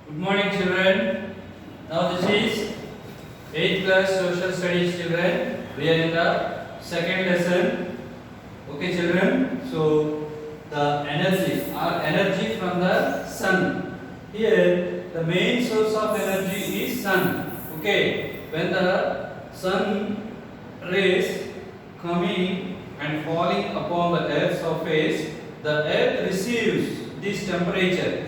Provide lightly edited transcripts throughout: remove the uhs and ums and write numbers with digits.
Good morning, children. Now this is 8th class social studies, children. We are in the second lesson. Okay, children. So the energy from the sun. Here, the main source of energy is sun. Okay, when the sun rays coming and falling upon the earth's surface, the earth receives this temperature.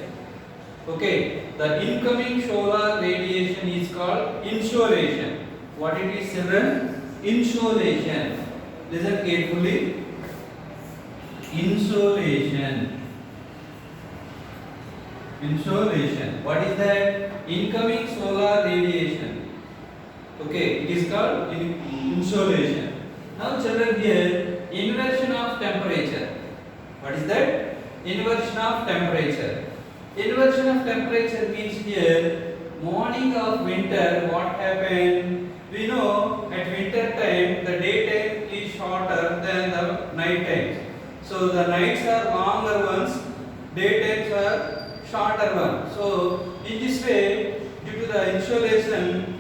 Okay, the incoming solar radiation is called insolation. What it is, children? Insolation. Listen carefully. Insolation. Insolation. What is that? Incoming solar radiation. Okay, it is called insolation. Now, children, here inversion of temperature. What is that? Inversion of temperature. Inversion of temperature means here morning of winter. What happened? We know at winter time the daytime is shorter than the night time. So the nights are longer ones, daytimes are shorter ones. So in this way, due to the insolation,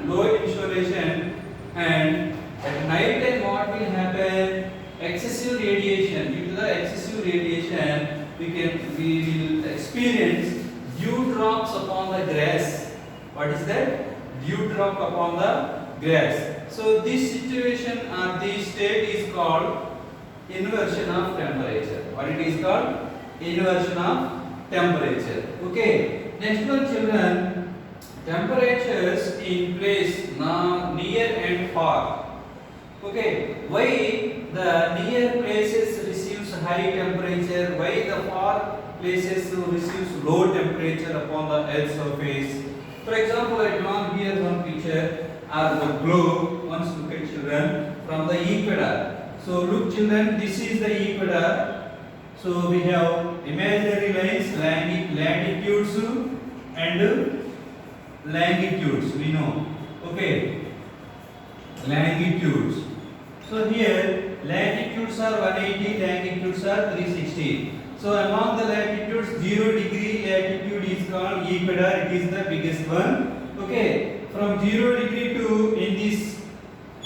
low insolation, and at night time what will happen? Excessive radiation. Due to the excessive radiation, we will experience dew drops upon the grass. What is that? Dew drop upon the grass. So this situation or this state is called inversion of temperature. What it is called? Inversion of temperature. Okay. Next one, children. Temperatures in place near and far. Okay. Why the near places receives high temperature? Why the far places receives low temperature upon the earth's surface? For example, I drawn here one picture as the globe. Once look at, children, from the equator. So look, children, this is the equator. So we have imaginary lines, latitudes and longitudes. We know. Okay. Longitudes. So here latitudes are 180, longitudes are 360. So among the latitudes, 0 degree latitude is called equator. It is the biggest one. Okay. From 0 degree to in this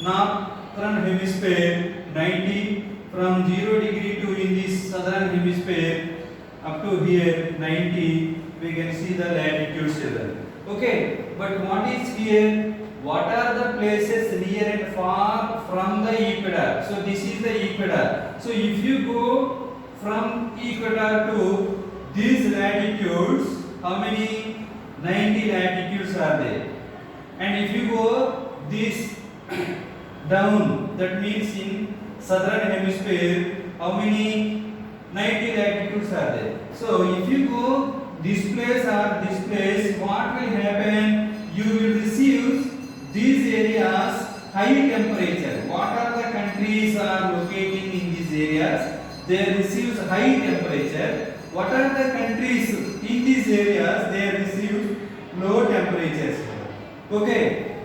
northern hemisphere 90. From 0 degree to in this southern hemisphere up to here 90. We can see the latitudes here. Okay. But what is here? What are the places near and far from the equator? So this is the equator. So if you go from equator to these latitudes, how many? 90 latitudes are there. And if you go this down, that means in southern hemisphere, how many? 90 latitudes are there. So if you go this place or this place, what will happen? You will receive these areas high temperature. What are the countries are located in these areas? They receive high temperature. What are the countries in these areas? They receive low temperatures. Okay.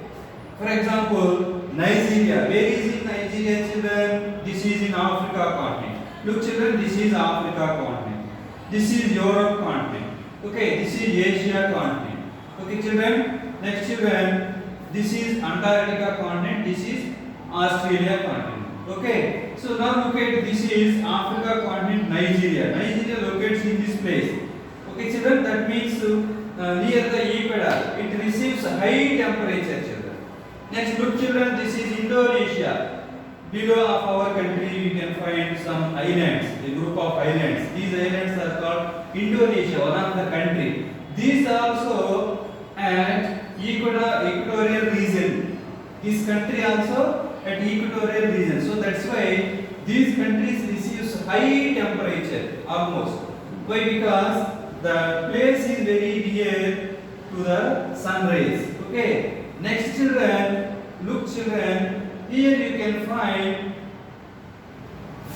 For example, Nigeria. Where is in Nigeria, children? This is in Africa continent. Look, children, this is Africa continent. This is Europe continent. Okay, this is Asia continent. Okay, children. Next, children. This is Antarctica continent, this is Australia continent. Okay, so now look at this is Africa continent, Nigeria. Nigeria locates in this place. Okay, children, that means near the equator, it receives high temperature, children. Next, look, children, this is Indonesia. Below of our country, we can find some islands, a group of islands. These islands are called Indonesia, one of the country. These also at equatorial region. This country also at equatorial region. So that's why these countries receives high temperature almost. Why? Because the place is very near to the sun rays. Okay. Next, children, look, children. Here you can find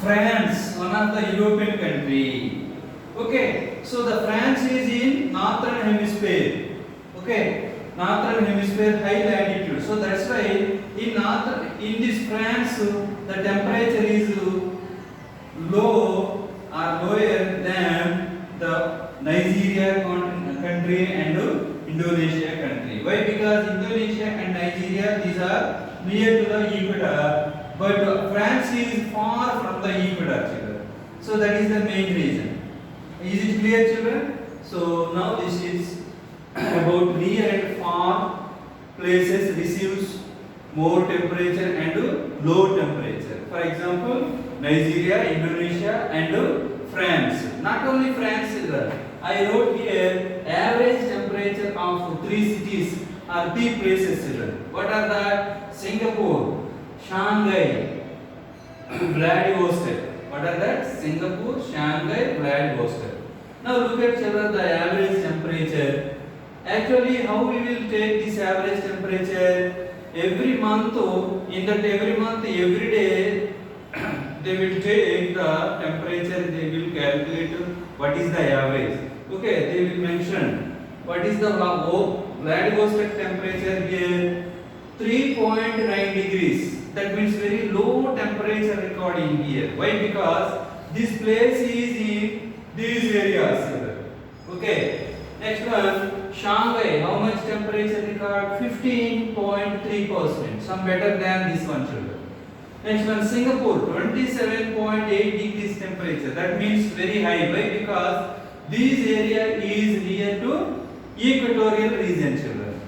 France, one of the European country. Okay. So the France is in northern hemisphere. Okay. Northern hemisphere high latitude. So that's why in this France the temperature is low or lower than the Nigeria country and So that is the main reason. Is it clear, children? So now this is about near and far places receives more temperature and low temperature. For example, Nigeria, Indonesia and France. Not only France, I wrote here average temperature of three cities or three places. What are that? Singapore, Shanghai, Vladivostok. What are that? Singapore, Shanghai, Vladivostok. Now look at children the average temperature. Actually, how we will take this average temperature? Every month, every day, they will take the temperature. They will calculate what is the average. Okay, they will mention what is the Vladivostok temperature here. 3.9 degrees. That means very low temperature recording here. Why? Because this place is in these areas. Okay. Next one, Shanghai. How much temperature record? 15.3%. Some better than this one, children. Next one, Singapore. 27.8 degrees temperature. That means very high. Why? Because this area is near to equatorial region, children.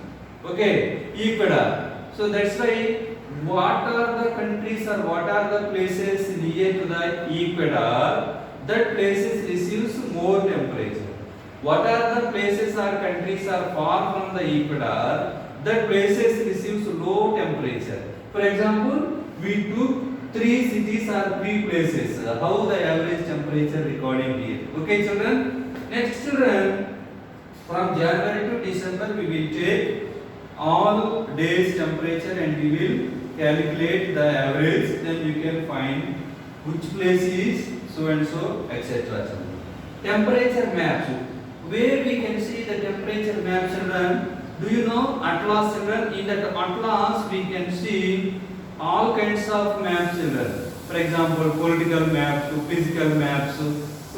Okay, equator. So that's why what are the countries or what are the places near to the equator, that places receives more temperature. What are the places or countries are far from the equator, that places receives low temperature. For example, we took three cities or three places. How the average temperature recording here. Okay, children. Next, children, from January to December we will take all days temperature and we will calculate the average. Then you can find which place is so and so, etc. Temperature maps. Where we can see the temperature map, children? Do you know atlas, children? In that atlas we can see all kinds of maps, children. For example, political maps, physical maps.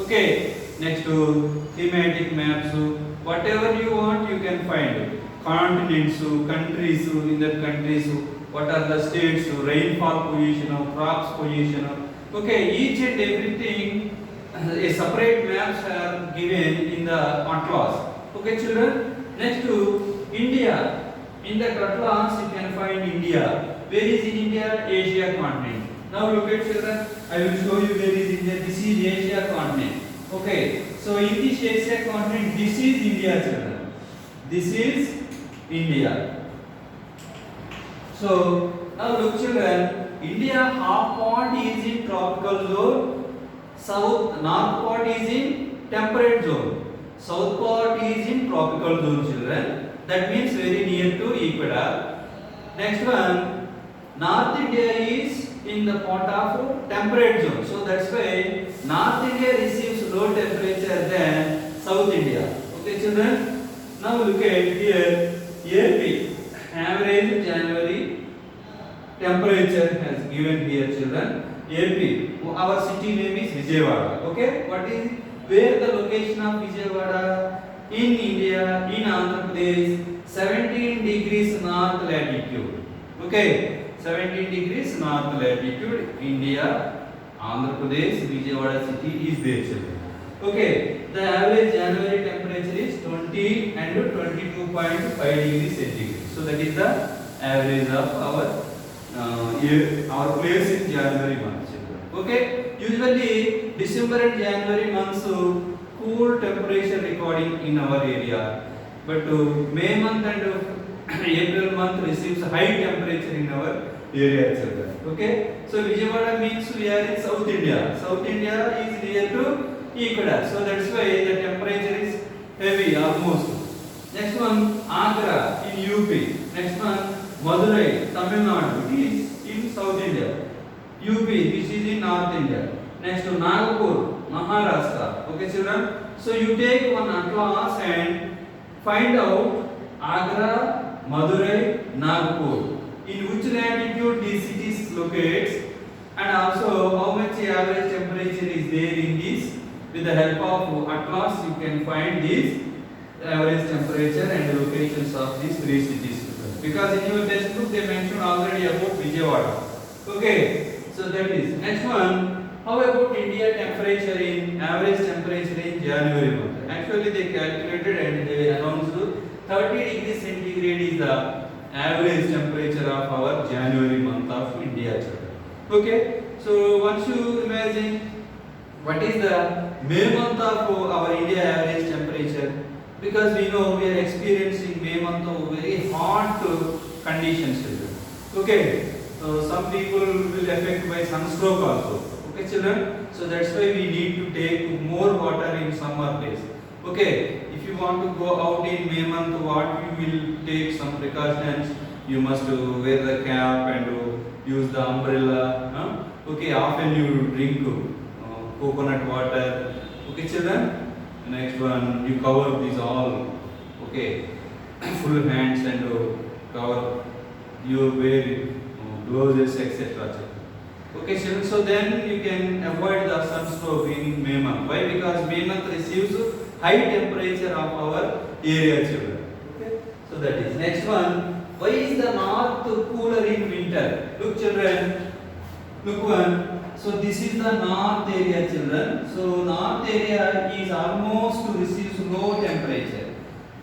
Okay. Next to thematic maps. Whatever you want, you can find. Continents, countries, in that countries, what are the states, rainfall position, crops position. Okay, each and everything, a separate maps are given in the atlas. Okay, children. Next to India. In the atlas you can find India. Where is in India? Asia continent. Now look at, children. I will show you where is India. This is Asia continent. Okay. So in this Asia continent, this is India, children. This is India. So now look, children. India half part is in tropical zone. North part is in temperate zone. South part is in tropical zone, children. That means very near to equator. Next one, North India is in the part of temperate zone. So that's why North India receives low temperature than South India. Okay, children. Now look at here. AP, average January temperature has given here, children. AP, our city name is Vijayawada. Okay, what is where the location of Vijayawada? In India, in Andhra Pradesh, 17 degrees north latitude. Okay, 17 degrees north latitude, India, Andhra Pradesh, Vijayawada city is there, children. Okay, the average January temperature is 20 and 22.5 degrees centigrade. So that is the average of our place in January month. Okay, usually December and January months cool temperature recording in our area, but May month and April month receives high temperature in our area, children. Okay, so Vijayawada means we are in South India. South India is near to equator, so that's why the temperature is heavy almost. Next one, Agra in UP. Next one, Madurai, Tamil Nadu. It is in South India. UP, this is in North India. Next to Nagpur, Maharashtra. Okay, children. So you take one atlas and find out Agra, Madurai, Nagpur. In which latitude these cities locates, and also how much average temperature is there in this. With the help of atlas, you can find this average temperature and locations of these three cities. Because in your textbook they mentioned already about Vijayawada. Okay, so that is next one. How about India temperature in average temperature in January month? Actually, they calculated and they announced 30 degrees centigrade is the average temperature of our January month of India. Okay, so once you imagine what is the May month of our India average temperature, because we know we are experiencing May month of very hot conditions. Okay, so some people will affect by sunstroke also. Okay, children, so that's why we need to take more water in summer days. Okay, if you want to go out in May month, what you will take some precautions. You must wear the cap and use the umbrella. Okay, often you drink coconut water. Okay, children. Next one, you cover these all. Okay, full hands and cover. You wear gloves, etc. Okay, children. So then you can avoid the sunstroke in May month. Why? Because May month receives high temperature of our area, children. Okay. So that is next one. Why is the north cooler in winter? Look, children. Look one. So this is the north area, children. So north area is almost to receive low temperature.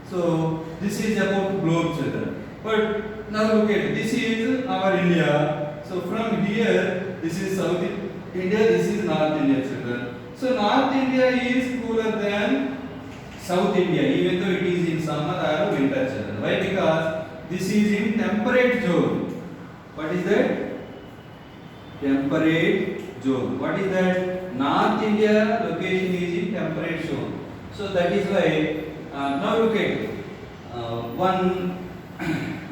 So this is about globe, children. But now look at this is our India. So from here, this is South India, this is North India, children. So North India is cooler than South India, even though it is in summer or winter, children. Why? Because this is in temperate zone. What is that? Temperate zone. What is that? North India location is in temperate zone. So that is why now look at one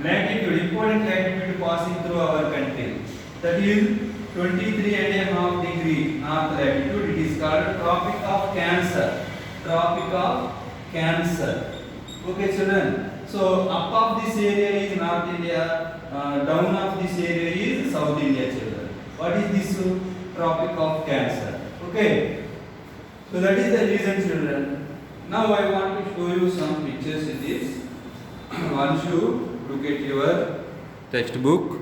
latitude, important latitude passing through our country. That is 23.5 degree north latitude. It is called Tropic of Cancer. Tropic of Cancer. Okay, children. So up of this area is North India, down of this area is South India, children. What is this? Tropic of Cancer. Okay. So that is the reason, children. Now I want to show you some pictures in this. Once you look at your textbook.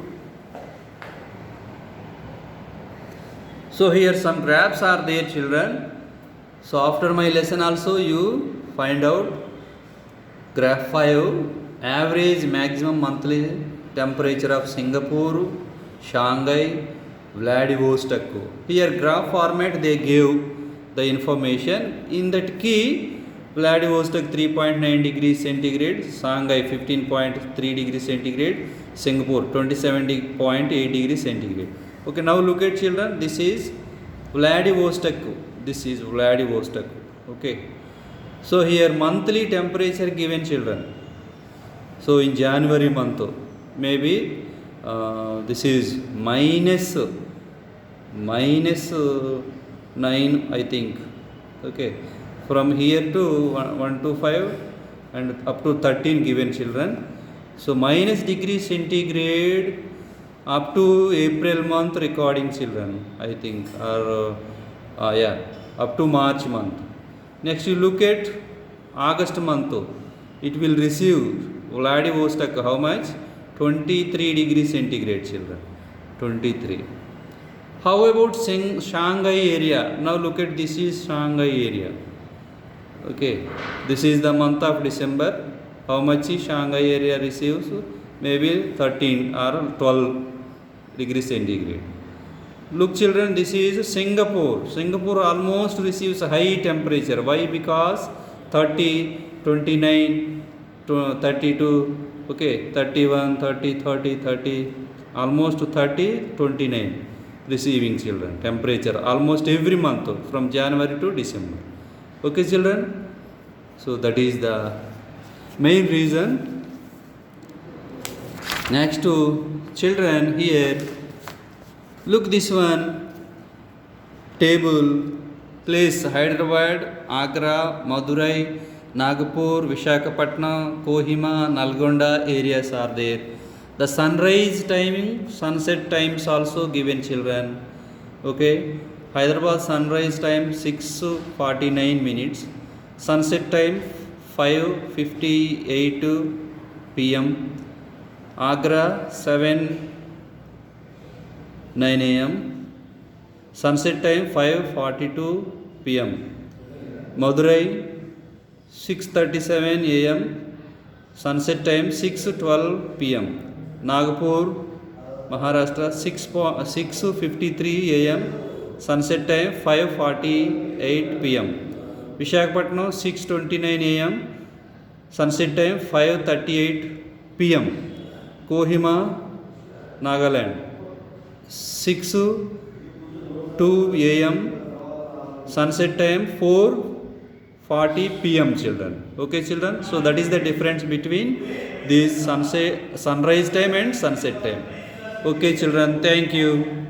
So here some graphs are there, children. So after my lesson also you find out graph 5, average maximum monthly temperature of Singapore, Shanghai, Vladivostok. Here graph format they gave the information. In that key, Vladivostok 3.9 degrees centigrade, Shanghai 15.3 degrees centigrade, Singapore 27.8 degrees centigrade. Okay, now look at, children, this is Vladivostok. This is Vladivostok. Okay. So here monthly temperature given, children. So in January month, maybe this is minus 9, I think. Okay. From here to 1 to 5 and up to 13 given, children. So minus degree centigrade up to April month recording, children, I think, or yeah, up to March month. Next you look at August month. It will receive Vladivostok how much? 23 degrees centigrade, children. 23. How about Shanghai area? Now look at, this is Shanghai area. Okay, this is the month of December. How much is Shanghai area receives? Maybe 13 or 12 degrees centigrade. Look, children, this is Singapore. Singapore almost receives high temperature. Why? Because 30, 29, 32, okay, 31, 30, 30, 30, almost 30, 29 receiving, children, temperature almost every month from January to December. Okay, children. So that is the main reason. Next to, children, here look this one table, place Hyderabad, Agra, Madurai, Nagpur, Visakhapatnam, Kohima, Nalgonda areas are there. The sunrise timing, sunset times also given, children. Okay, Hyderabad sunrise time 6:49 minutes, sunset time 5:58 p.m. Agra 7:09 a.m. sunset time 5:42 p.m. Madurai 6:37 a.m. sunset time 6:12 p.m. Nagpur, Maharashtra 6:53 a.m. sunset time 5:48 p.m. Visakhapatnam 6:29 a.m. sunset time 5:38 p.m. Kohima, Nagaland 6:02 a.m. sunset time 4:40 p.m. children. Okay children, so that is the difference between this sunrise time and sunset time. Okay children, thank you.